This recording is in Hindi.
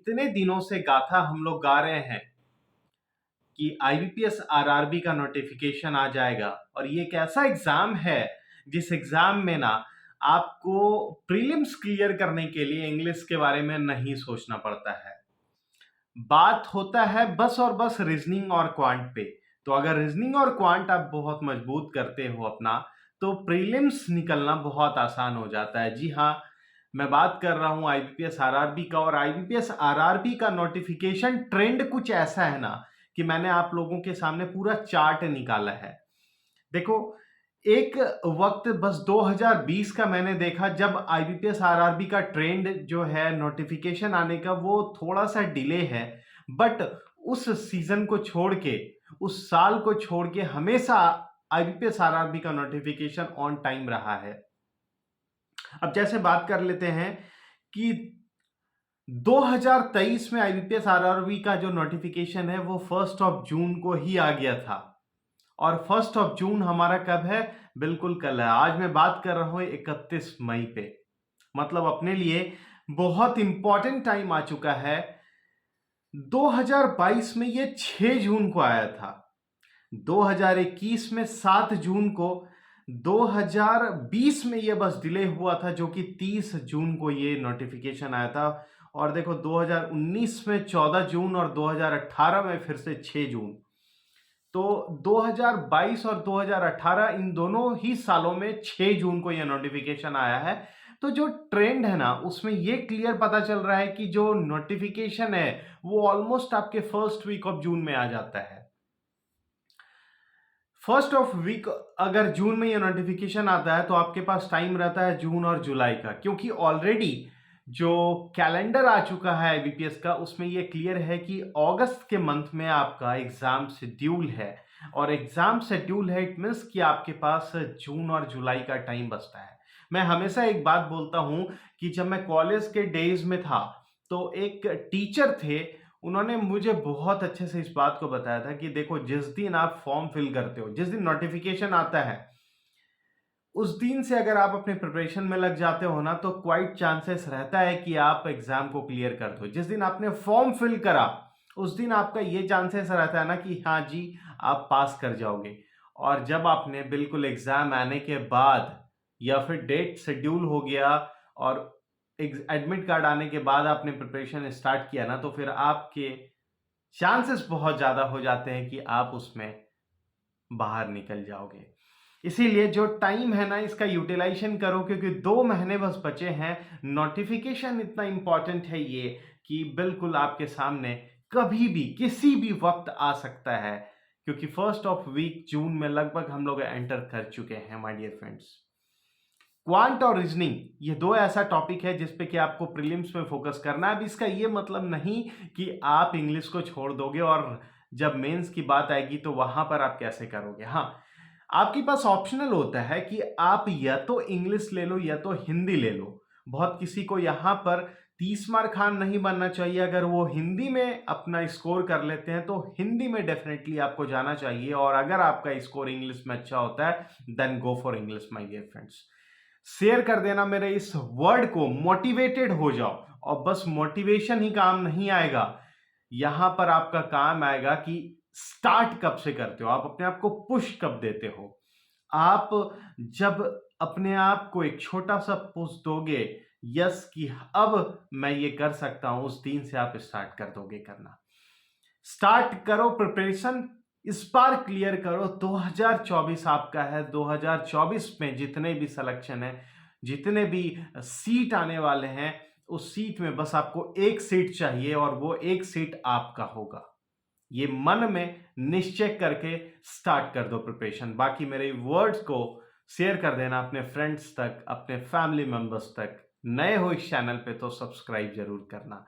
कितने दिनों से गाथा हम लोग गा रहे हैं कि आईबीपीएस आरआरबी का नोटिफिकेशन आ जाएगा। और ये एक ऐसा एग्जाम है जिस एग्जाम में ना आपको प्रीलिम्स क्लियर करने के लिए इंग्लिश के बारे में नहीं सोचना पड़ता है। बात होता है बस और बस रीजनिंग और क्वांट पे। तो अगर रीजनिंग और क्वांट आप बहुत मजबूत करते हो अपना, तो प्रीलिम्स निकलना बहुत आसान हो जाता है। जी हाँ, मैं बात कर रहा हूं आईबीपीएस आरआरबी का। और आईबीपीएस आरआरबी का नोटिफिकेशन ट्रेंड कुछ ऐसा है ना कि मैंने आप लोगों के सामने पूरा चार्ट निकाला है। देखो, एक वक्त बस 2020 का मैंने देखा जब आईबीपीएस आरआरबी का ट्रेंड जो है नोटिफिकेशन आने का वो थोड़ा सा डिले है, बट उस सीजन को छोड़ के, उस साल को छोड़ के हमेशा आईबीपीएस आरआरबी का नोटिफिकेशन ऑन टाइम रहा है। अब जैसे बात कर लेते हैं कि 2023 में आईबीपीएस आरआरबी का जो नोटिफिकेशन है वो 1 जून को ही आ गया था। और 1 जून हमारा कब है? बिल्कुल कल है। आज मैं बात कर रहा हूं 31 मई पे। मतलब अपने लिए बहुत इंपॉर्टेंट टाइम आ चुका है। 2022 में ये 6 जून को आया था, 2021 में 7 जून को, 2020 में ये बस डिले हुआ था जो कि 30 जून को ये नोटिफिकेशन आया था। और देखो 2019 में 14 जून और 2018 में फिर से 6 जून। तो 2022 और 2018 इन दोनों ही सालों में 6 जून को यह नोटिफिकेशन आया है। तो जो ट्रेंड है ना उसमें यह क्लियर पता चल रहा है कि जो नोटिफिकेशन है वो ऑलमोस्ट आपके फर्स्ट वीक ऑफ जून में आ जाता है। फर्स्ट ऑफ वीक अगर जून में ये नोटिफिकेशन आता है तो आपके पास टाइम रहता है जून और जुलाई का, क्योंकि ऑलरेडी जो कैलेंडर आ चुका है आईबीपीएस का उसमें ये क्लियर है कि अगस्त के मंथ में आपका एग्जाम शेड्यूल है। और एग्जाम शेड्यूल है इट मीन्स कि आपके पास जून और जुलाई का टाइम बचता है। मैं हमेशा एक बात बोलता हूं कि जब मैं कॉलेज के डेज में था तो एक टीचर थे, उन्होंने मुझे बहुत अच्छे से इस बात को बताया था कि देखो, जिस दिन आप फॉर्म फिल करते हो, जिस दिन नोटिफिकेशन आता है, उस दिन से अगर आप अपने प्रिपरेशन में लग जाते हो ना तो क्वाइट चांसेस रहता है कि आप एग्जाम को क्लियर कर दो। जिस दिन आपने फॉर्म फिल करा उस दिन आपका ये चांसेस रहता है ना कि हाँ जी, आप पास कर जाओगे। और जब आपने बिल्कुल एग्जाम आने के बाद या फिर डेट शेड्यूल हो गया और एडमिट कार्ड आने के बाद आपने प्रिपरेशन स्टार्ट किया ना, तो फिर आपके चांसेस बहुत ज्यादा हो जाते हैं कि आप उसमें बाहर निकल जाओगे। इसीलिए जो टाइम है ना इसका यूटिलाइजेशन करो, क्योंकि 2 महीने बस बचे हैं। नोटिफिकेशन इतना इंपॉर्टेंट है ये कि बिल्कुल आपके सामने कभी भी किसी भी वक्त आ सकता है, क्योंकि फर्स्ट ऑफ वीक जून में लगभग हम लोग एंटर कर चुके हैं माय डियर फ्रेंड्स। क्वांट और रीजनिंग ये दो ऐसा टॉपिक है जिसपे कि आपको प्रीलिम्स में फोकस करना है। अब इसका ये मतलब नहीं कि आप इंग्लिश को छोड़ दोगे और जब मेंस की बात आएगी तो वहां पर आप कैसे करोगे। हाँ, आपके पास ऑप्शनल होता है कि आप या तो इंग्लिश ले लो या तो हिंदी ले लो। बहुत किसी को यहां पर 30 मार खान नहीं बनना चाहिए। अगर वो हिंदी में अपना स्कोर कर लेते हैं तो हिंदी में डेफिनेटली आपको जाना चाहिए। और अगर आपका स्कोर इंग्लिश में अच्छा होता है then go for English my dear friends. Share कर देना मेरे इस वर्ड को, मोटिवेटेड हो जाओ। और बस मोटिवेशन ही काम नहीं आएगा, यहां पर आपका काम आएगा कि स्टार्ट कब से करते हो, आप अपने आप को पुश कब देते हो। आप जब अपने आप को एक छोटा सा पुश दोगे, यस कि अब मैं ये कर सकता हूं, उस दिन से आप स्टार्ट कर दोगे करना। स्टार्ट करो प्रिपरेशन, इस बार क्लियर करो। 2024 आपका है। 2024 में जितने भी सिलेक्शन है, जितने भी सीट आने वाले हैं, उस सीट में बस आपको एक सीट चाहिए और वो एक सीट आपका होगा। ये मन में निश्चय करके स्टार्ट कर दो प्रिपरेशन। बाकी मेरे वर्ड्स को शेयर कर देना अपने फ्रेंड्स तक, अपने फैमिली मेंबर्स तक। नए हो इस चैनल पे तो सब्सक्राइब जरूर करना।